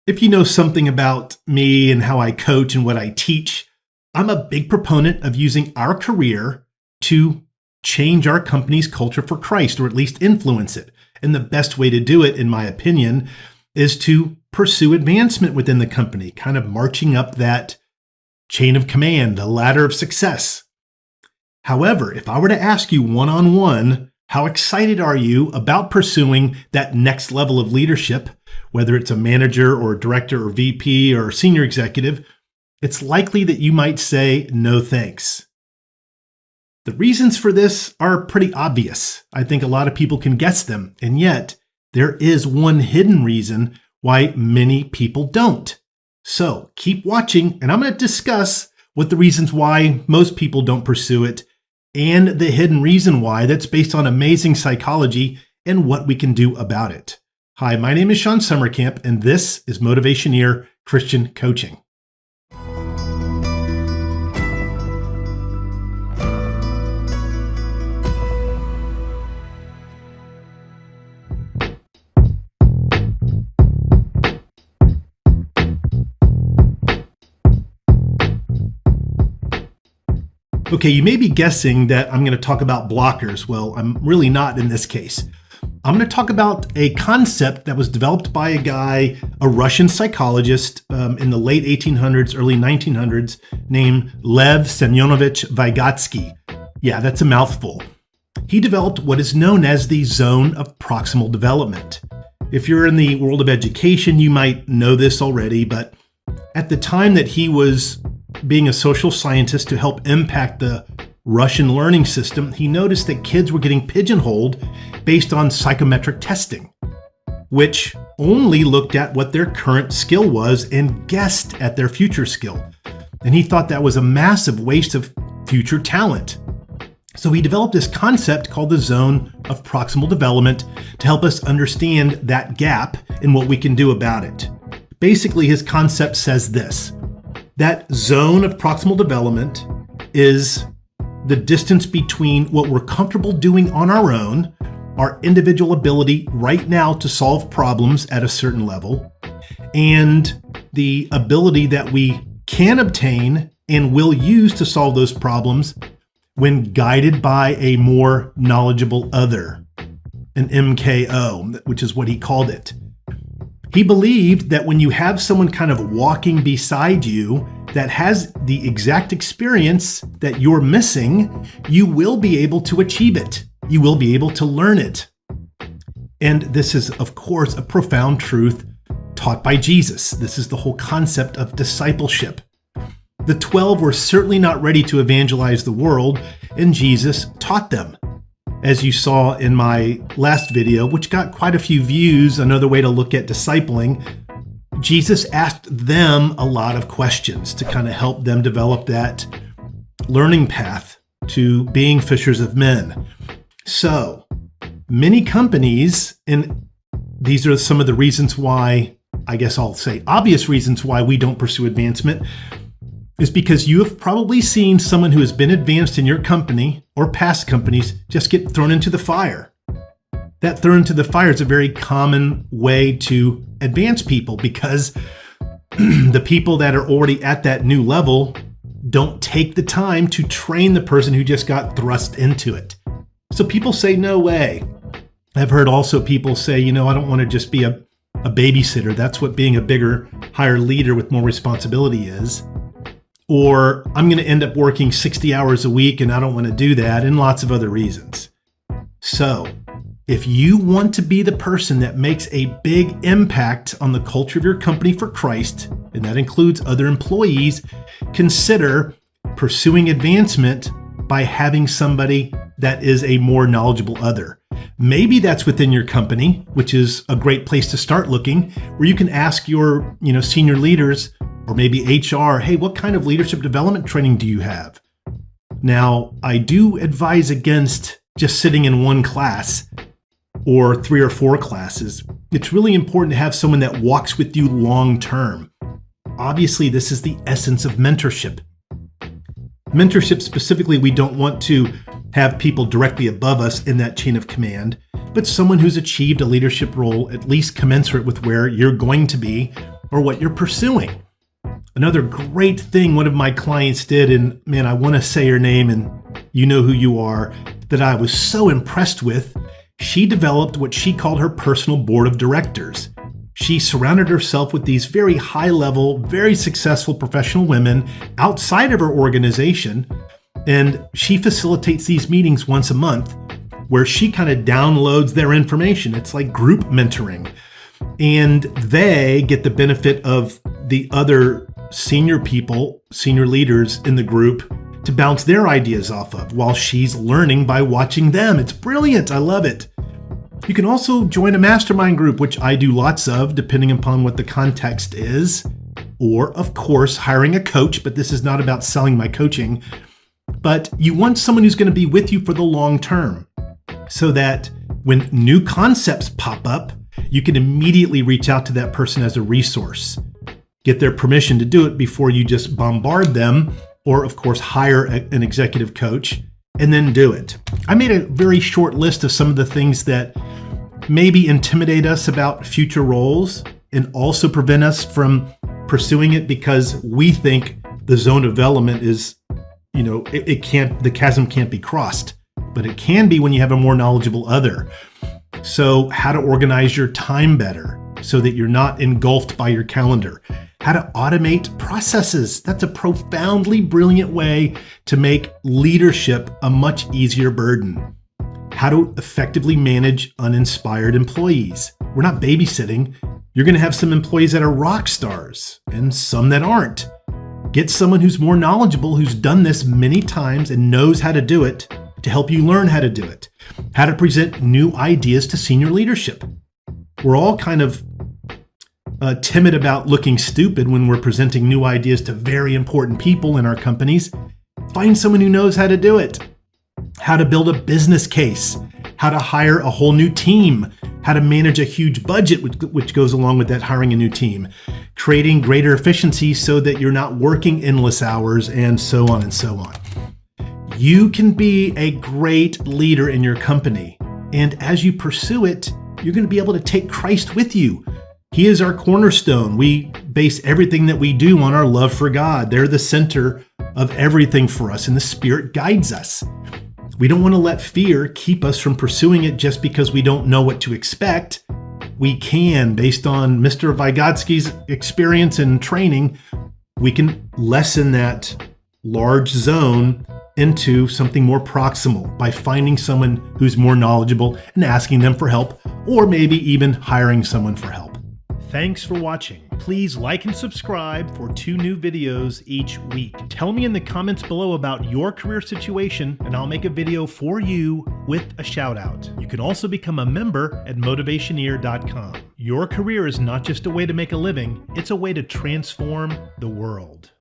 If you know something about me and how I coach and what I teach, I'm a big proponent of using our career to change our company's culture for Christ, or at least influence it. And the best way to do it, in my opinion, is to pursue advancement within the company, kind of marching up that chain of command, the ladder of success. However, if I were to ask you one-on-one, how excited are you about pursuing that next level of leadership, whether it's a manager or a director or VP or senior executive, it's likely that you might say, no thanks. The reasons for this are pretty obvious. I think a lot of people can guess them, and yet there is one hidden reason why many people don't. So keep watching, and I'm going to discuss what the reasons why most people don't pursue it, and the hidden reason why that's based on amazing psychology and what we can do about it. Hi, my name is Shawn Sommerkamp, and this is Motivationeer Christian Coaching. Okay, you may be guessing that I'm going to talk about blockers. Well, I'm really not in this case. I'm going to talk about a concept that was developed by a guy, a Russian psychologist in the late 1800s, early 1900s, named Lev Semyonovich Vygotsky. Yeah, that's a mouthful. He developed what is known as the zone of proximal development. If you're in the world of education, you might know this already, but at the time that he was being a social scientist to help impact the Russian learning system, he noticed that kids were getting pigeonholed based on psychometric testing, which only looked at what their current skill was and guessed at their future skill. And he thought that was a massive waste of future talent. So he developed this concept called the zone of proximal development to help us understand that gap and what we can do about it. Basically, his concept says this: that zone of proximal development is the distance between what we're comfortable doing on our own, our individual ability right now to solve problems at a certain level, and the ability that we can obtain and will use to solve those problems when guided by a more knowledgeable other, an MKO, which is what he called it. He believed that when you have someone kind of walking beside you that has the exact experience that you're missing, you will be able to achieve it. You will be able to learn it. And this is, of course, a profound truth taught by Jesus. This is the whole concept of discipleship. The 12 were certainly not ready to evangelize the world, and Jesus taught them. As you saw in my last video, which got quite a few views, another way to look at discipling, Jesus asked them a lot of questions to kind of help them develop that learning path to being fishers of men. So many companies, and these are some of the reasons why, I guess I'll say obvious reasons why we don't pursue advancement, is because you have probably seen someone who has been advanced in your company or past companies just get thrown into the fire. That thrown into the fire is a very common way to advance people because the people that are already at that new level don't take the time to train the person who just got thrust into it. So people say, no way. I've heard also people say, I don't want to just be a babysitter. That's what being a bigger, higher leader with more responsibility is. Or I'm going to end up working 60 hours a week and I don't want to do that, and lots of other reasons. So if you want to be the person that makes a big impact on the culture of your company for Christ, and that includes other employees, consider pursuing advancement by having somebody that is a more knowledgeable other. Maybe that's within your company, which is a great place to start looking, where you can ask your, senior leaders or maybe HR, hey, what kind of leadership development training do you have? Now, I do advise against just sitting in one class or 3 or 4 classes. It's really important to have someone that walks with you long term. Obviously, this is the essence of mentorship. Mentorship specifically, we don't want to have people directly above us in that chain of command, but someone who's achieved a leadership role at least commensurate with where you're going to be, or what you're pursuing. Another great thing one of my clients did, and man, I want to say her name and you know who you are, that I was so impressed with, she developed what she called her personal board of directors. She surrounded herself with these very high-level, very successful professional women outside of her organization, and she facilitates these meetings once a month where she kind of downloads their information. It's like group mentoring, and they get the benefit of the other senior people, senior leaders in the group to bounce their ideas off of while she's learning by watching them. It's brilliant. I love it. You can also join a mastermind group, which I do lots of, depending upon what the context is, or of course, hiring a coach, but this is not about selling my coaching. But you want someone who's going to be with you for the long term so that when new concepts pop up, you can immediately reach out to that person as a resource. Get their permission to do it before you just bombard them, or of course, hire an executive coach and then do it. I made a very short list of some of the things that maybe intimidate us about future roles and also prevent us from pursuing it because we think the zone of development is, the chasm can't be crossed, but it can be when you have a more knowledgeable other. So how to organize your time better so that you're not engulfed by your calendar. How to automate processes. That's a profoundly brilliant way to make leadership a much easier burden. How to effectively manage uninspired employees. We're not babysitting. You're going to have some employees that are rock stars and some that aren't. Get someone who's more knowledgeable, who's done this many times and knows how to do it to help you learn how to do it. How to present new ideas to senior leadership. We're all kind of timid about looking stupid when we're presenting new ideas to very important people in our companies. Find someone who knows how to do it. How to build a business case. How to hire a whole new team. How to manage a huge budget, which goes along with that, hiring a new team. Creating greater efficiency so that you're not working endless hours, and so on and so on. You can be a great leader in your company. And as you pursue it, you're going to be able to take Christ with you. He is our cornerstone. We base everything that we do on our love for God. They're the center of everything for us, and the Spirit guides us. We don't want to let fear keep us from pursuing it just because we don't know what to expect. We can, based on Mr. Vygotsky's experience and training, we can lessen that large zone into something more proximal by finding someone who's more knowledgeable and asking them for help, or maybe even hiring someone for help. Thanks for watching. Please like and subscribe for 2 new videos each week. Tell me in the comments below about your career situation, and I'll make a video for you with a shout out. You can also become a member at Motivationeer.com. Your career is not just a way to make a living, it's a way to transform the world.